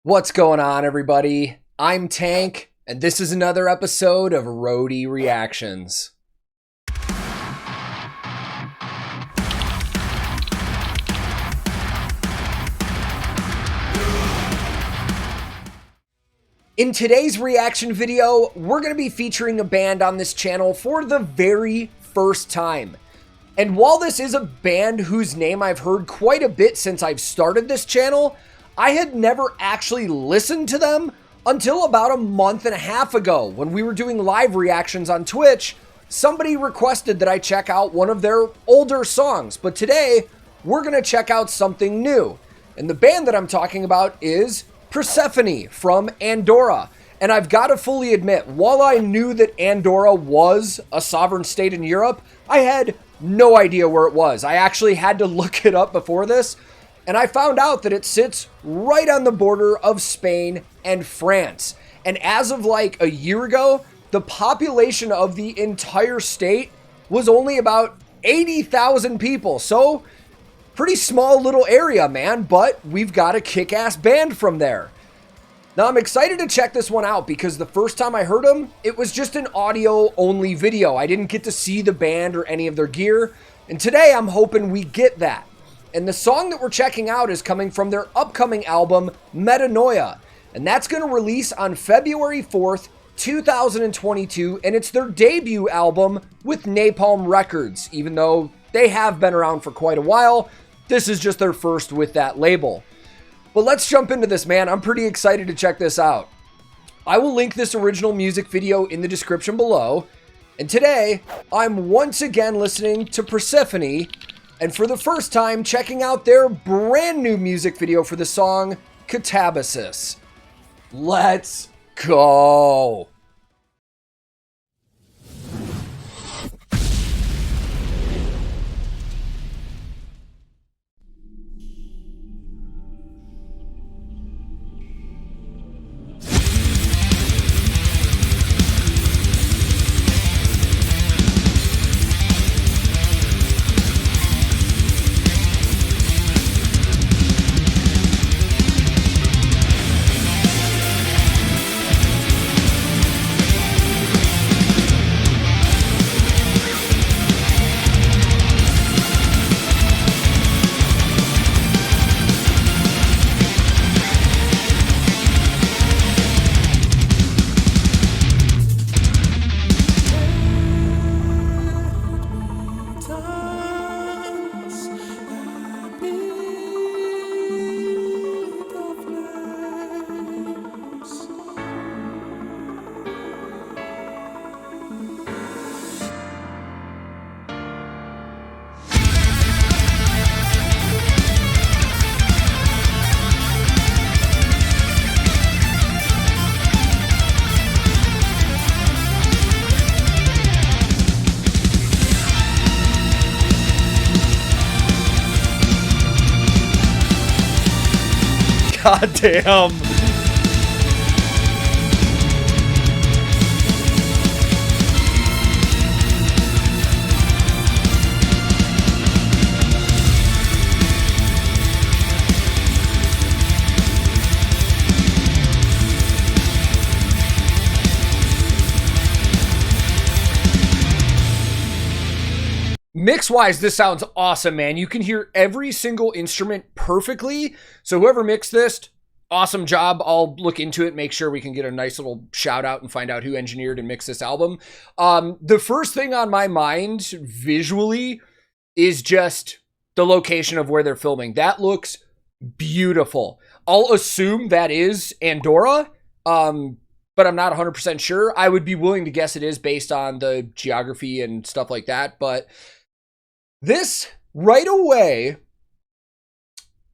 What's going on, everybody? I'm Tank, and this is another episode of Roadie Reactions. In today's reaction video, we're going to be featuring a band on this channel for the very first time. And while this is a band whose name I've heard quite a bit since I've started this channel, I had never actually listened to them until about a month and a half ago when we were doing live reactions on Twitch. Somebody requested that I check out one of their older songs, but today we're going to check out something new. And the band that I'm talking about is Persefone from Andorra. And I've got to fully admit, while I knew that Andorra was a sovereign state in Europe, I had no idea where it was. I actually had to look it up before this, and I found out that it sits right on the border of Spain and France. And as of like a year ago, the population of the entire state was only about 80,000 people. So pretty small little area, man, but we've got a kick-ass band from there. Now I'm excited to check this one out because the first time I heard them, it was just an audio-only video. I didn't get to see the band or any of their gear, and today I'm hoping we get that. And the song that we're checking out is coming from their upcoming album, Metanoia, and that's going to release on February 4th, 2022, and it's their debut album with Napalm Records. Even though they have been around for quite a while, this is just their first with that label. But let's jump into this, man. I'm pretty excited to check this out. I will link this original music video in the description below. And today, I'm once again listening to Persefone, and for the first time, checking out their brand new music video for the song Katabasis. Let's go. God damn. Mix-wise, this sounds awesome, man. You can hear every single instrument perfectly. So whoever mixed this, awesome job. I'll look into it, make sure we can get a nice little shout out and find out who engineered and mixed this album. The first thing on my mind visually is just the location of where they're filming. That looks beautiful. I'll assume that is Andorra, but I'm not 100% sure. I would be willing to guess it is based on the geography and stuff like that, but this, right away,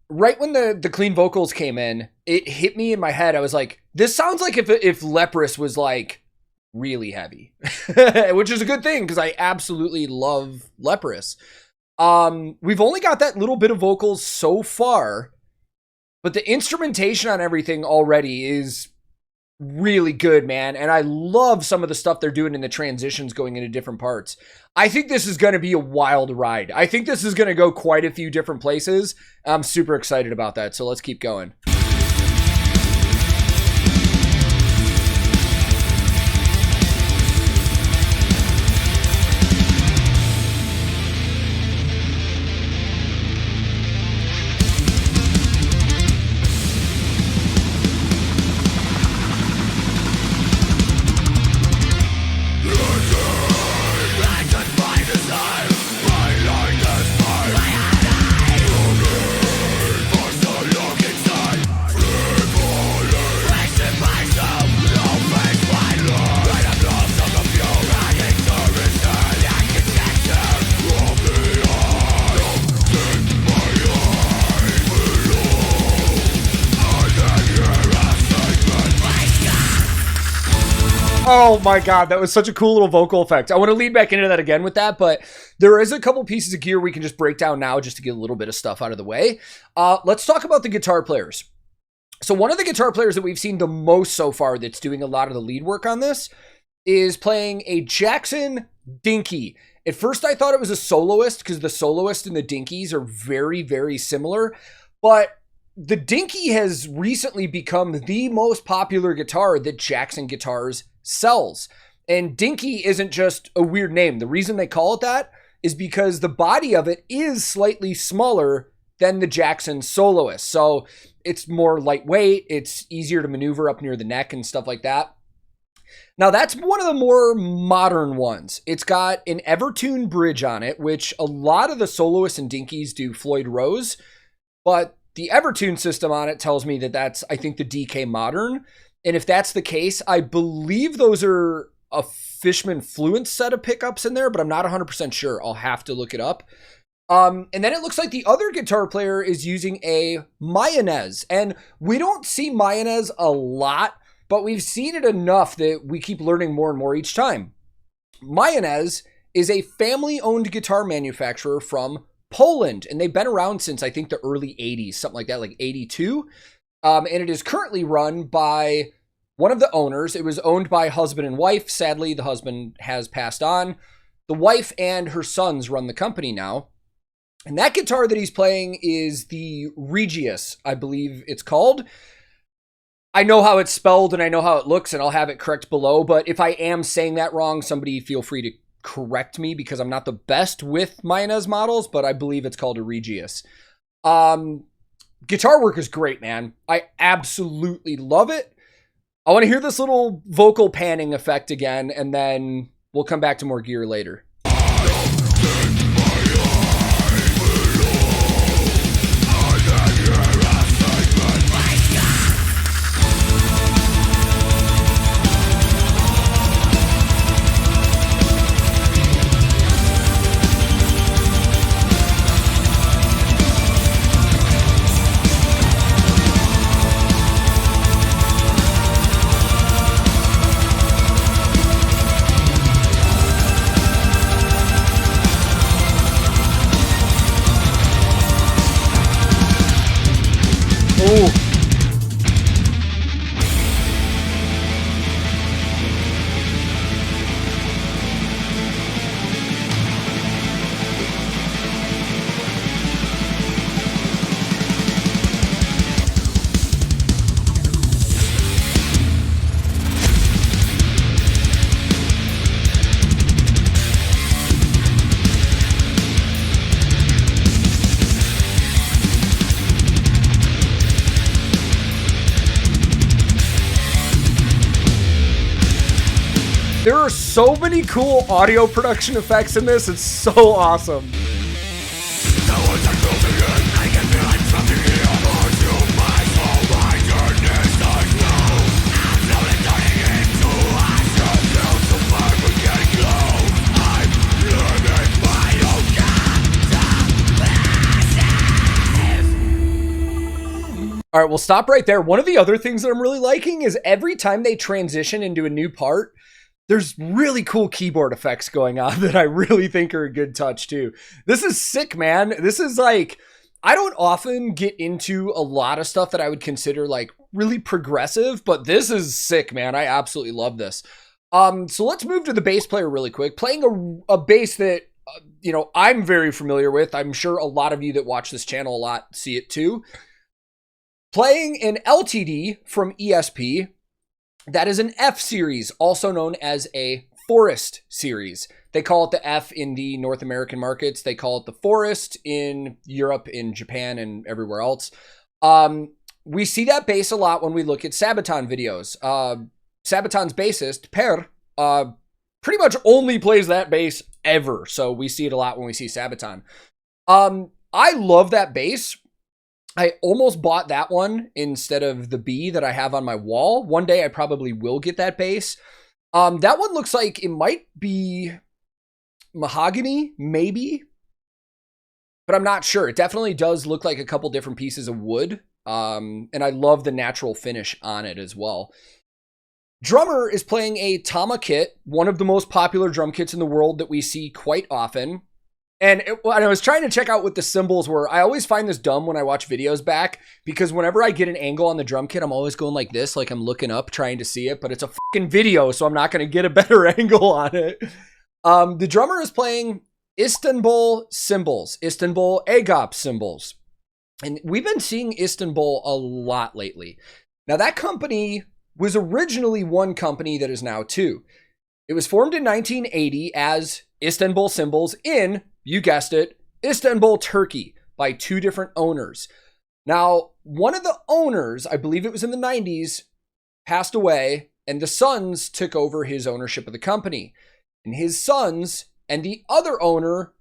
right when the clean vocals came in, it hit me in my head. I was like, this sounds like if Leprous was like really heavy, which is a good thing because I absolutely love Leprous. We've only got that little bit of vocals so far, but the instrumentation on everything already is really good, man. And I love some of the stuff they're doing in the transitions going into different parts. I think this is going to be a wild ride. I think this is going to go quite a few different places. I'm super excited about that. So let's keep going. Oh my god, that was such a cool little vocal effect. I want to lead back into that again with that, but there is a couple pieces of gear we can just break down now just to get a little bit of stuff out of the way. Let's talk about the guitar players. So one of the guitar players that we've seen the most so far that's doing a lot of the lead work on this is playing a Jackson Dinky. At first I thought it was a soloist because the soloist and the Dinkies are very, very similar, but the Dinky has recently become the most popular guitar that Jackson Guitars sells. And Dinky isn't just a weird name. The reason they call it that is because the body of it is slightly smaller than the Jackson soloist. So it's more lightweight. It's easier to maneuver up near the neck and stuff like that. Now that's one of the more modern ones. It's got an Evertune bridge on it, which a lot of the soloists and Dinkies do Floyd Rose, but the Evertune system on it tells me that that's, I think, the DK Modern. And if that's the case, I believe those are a Fishman Fluence set of pickups in there, but I'm not 100% sure. I'll have to look it up. And then it looks like the other guitar player is using a Mayonnaise. And we don't see Mayonnaise a lot, but we've seen it enough that we keep learning more and more each time. Mayonnaise is a family-owned guitar manufacturer from Poland, and they've been around since, I think, the early 80s, something like that, like 82. And it is currently run by one of the owners. It was owned by husband and wife. Sadly, the husband has passed on. The wife and her sons run the company now. And that guitar that he's playing is the Regius, I believe it's called. I know how it's spelled and I know how it looks, and I'll have it correct below. But if I am saying that wrong, somebody feel free to correct me because I'm not the best with Mayonnaise models, but I believe it's called a Regius. Guitar work is great, man. I absolutely love it. I want to hear this little vocal panning effect again, and then we'll come back to more gear later. There are so many cool audio production effects in this. It's so awesome. All right, we'll stop right there. One of the other things that I'm really liking is every time they transition into a new part, there's really cool keyboard effects going on that I really think are a good touch too. This is sick, man. This is like, I don't often get into a lot of stuff that I would consider like really progressive, but this is sick, man. I absolutely love this. So let's move to the bass player really quick. Playing a bass that, you know, I'm very familiar with. I'm sure a lot of you that watch this channel a lot see it too. Playing an LTD from ESP. That is an F series, also known as a Forest series. They call it the F in the North American markets. They call it the Forest in Europe, in Japan, and everywhere else. We see that bass a lot when we look at Sabaton videos. Sabaton's bassist, Per, pretty much only plays that bass ever. So we see it a lot when we see Sabaton. I love that bass. I almost bought that one instead of the B that I have on my wall. One day I probably will get that bass. That one looks like it might be mahogany, maybe, but I'm not sure. It definitely does look like a couple different pieces of wood. And I love the natural finish on it as well. Drummer is playing a Tama kit, one of the most popular drum kits in the world that we see quite often. And when I was trying to check out what the cymbals were, I always find this dumb when I watch videos back, because whenever I get an angle on the drum kit, I'm always going like this, like I'm looking up trying to see it, but it's a fucking video, so I'm not going to get a better angle on it. The drummer is playing Istanbul cymbals, Istanbul Agop cymbals. And we've been seeing Istanbul a lot lately. Now, that company was originally one company that is now two. It was formed in 1980 as Istanbul Cymbals in, you guessed it, Istanbul, Turkey, by two different owners. Now, one of the owners, I believe it was in the 90s, passed away, and the sons took over his ownership of the company. And his sons and the other owner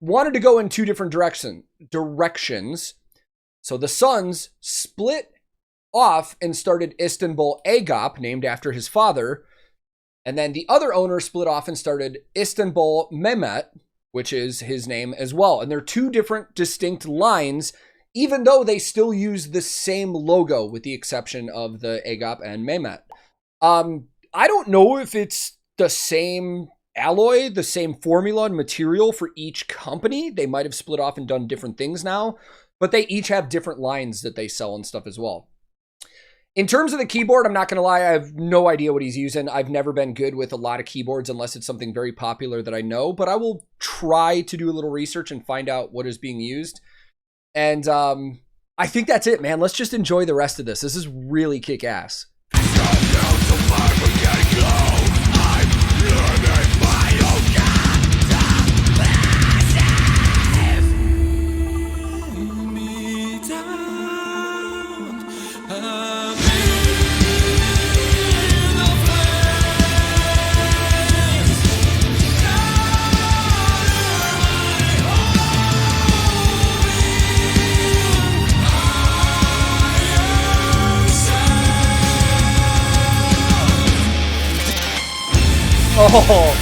wanted to go in two different directions. So the sons split off and started Istanbul Agop, named after his father. And then the other owner split off and started Istanbul Mehmet, which is his name as well. And they're two different distinct lines, even though they still use the same logo with the exception of the Agop and Mehmet. I don't know if it's the same alloy, the same formula and material for each company. They might have split off and done different things now, but they each have different lines that they sell and stuff as well. In terms of the keyboard, I'm not going to lie, I have no idea what he's using. I've never been good with a lot of keyboards unless it's something very popular that I know, but I will try to do a little research and find out what is being used. And I think that's it, man. Let's just enjoy the rest of this. This is really kick-ass. Oh.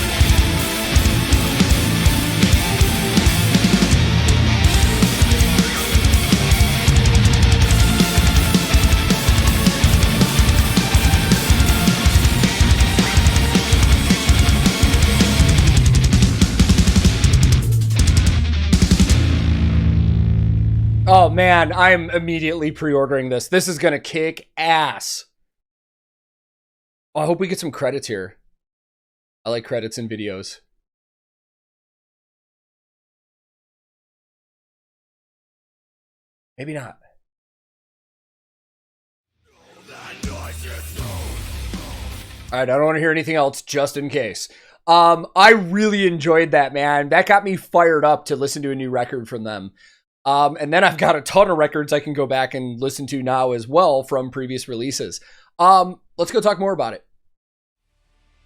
Oh man, I'm immediately pre-ordering this. This is gonna kick ass. Oh, I hope we get some credits here. I like credits in videos. Maybe not. All right, I don't want to hear anything else just in case. I really enjoyed that, man. That got me fired up to listen to a new record from them. And then I've got a ton of records I can go back and listen to now as well from previous releases. Let's go talk more about it.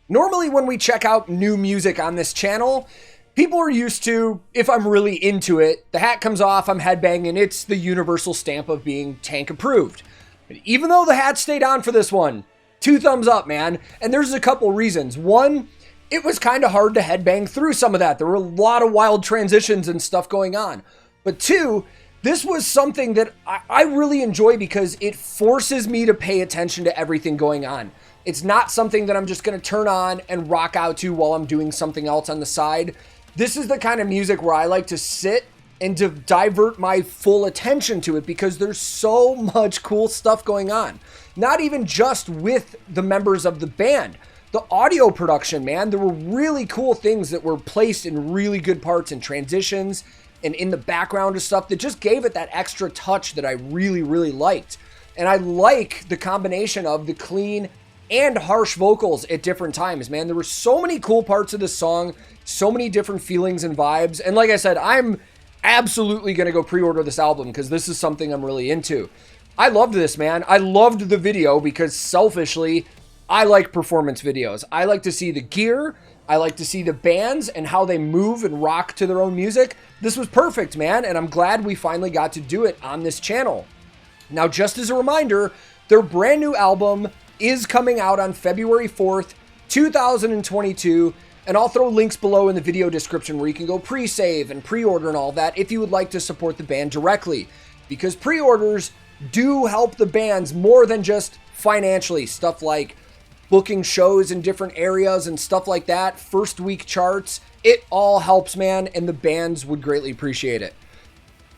Normally when we check out new music on this channel, people are used to, if I'm really into it, the hat comes off, I'm headbanging, it's the universal stamp of being Tank approved. But even though the hat stayed on for this one, 2 thumbs up, man. And there's a couple reasons. One, it was kind of hard to headbang through some of that. There were a lot of wild transitions and stuff going on. But 2, this was something that I really enjoy because it forces me to pay attention to everything going on. It's not something that I'm just going to turn on and rock out to while I'm doing something else on the side. This is the kind of music where I like to sit and to divert my full attention to it because there's so much cool stuff going on. Not even just with the members of the band. The audio production, man, there were really cool things that were placed in really good parts and transitions and in the background of stuff that just gave it that extra touch that I really, really liked. And I like the combination of the clean and harsh vocals at different times, man. There were so many cool parts of this song, so many different feelings and vibes. And like I said, I'm absolutely going to go pre-order this album because this is something I'm really into. I loved this, man. I loved the video because selfishly, I like performance videos. I like to see the gear. I like to see the bands and how they move and rock to their own music. This was perfect, man. And I'm glad we finally got to do it on this channel. Now, just as a reminder, their brand new album is coming out on February 4th, 2022. And I'll throw links below in the video description where you can go pre-save and pre-order and all that if you would like to support the band directly. Because pre-orders do help the bands more than just financially. Stuff like booking shows in different areas and stuff like that, first week charts. It all helps, man, and the bands would greatly appreciate it.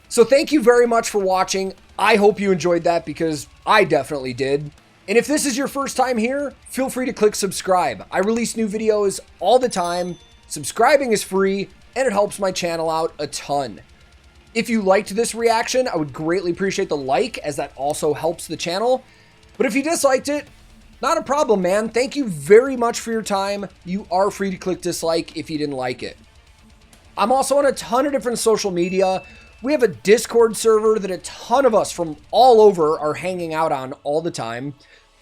So thank you very much for watching. I hope you enjoyed that because I definitely did. And if this is your first time here, feel free to click subscribe. I release new videos all the time. Subscribing is free and it helps my channel out a ton. If you liked this reaction, I would greatly appreciate the like, as that also helps the channel. But if you disliked it, not a problem, man. Thank you very much for your time. You are free to click dislike if you didn't like it. I'm also on a ton of different social media. We have a Discord server that a ton of us from all over are hanging out on all the time.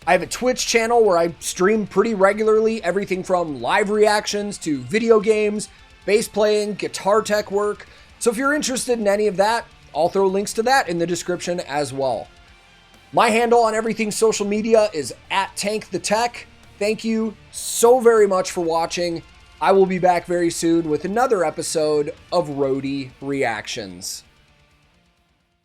I have a Twitch channel where I stream pretty regularly, everything from live reactions to video games, bass playing, guitar tech work. So if you're interested in any of that, I'll throw links to that in the description as well. My handle on everything social media is @TankTheTech. Thank you so very much for watching. I will be back very soon with another episode of Roadie Reactions.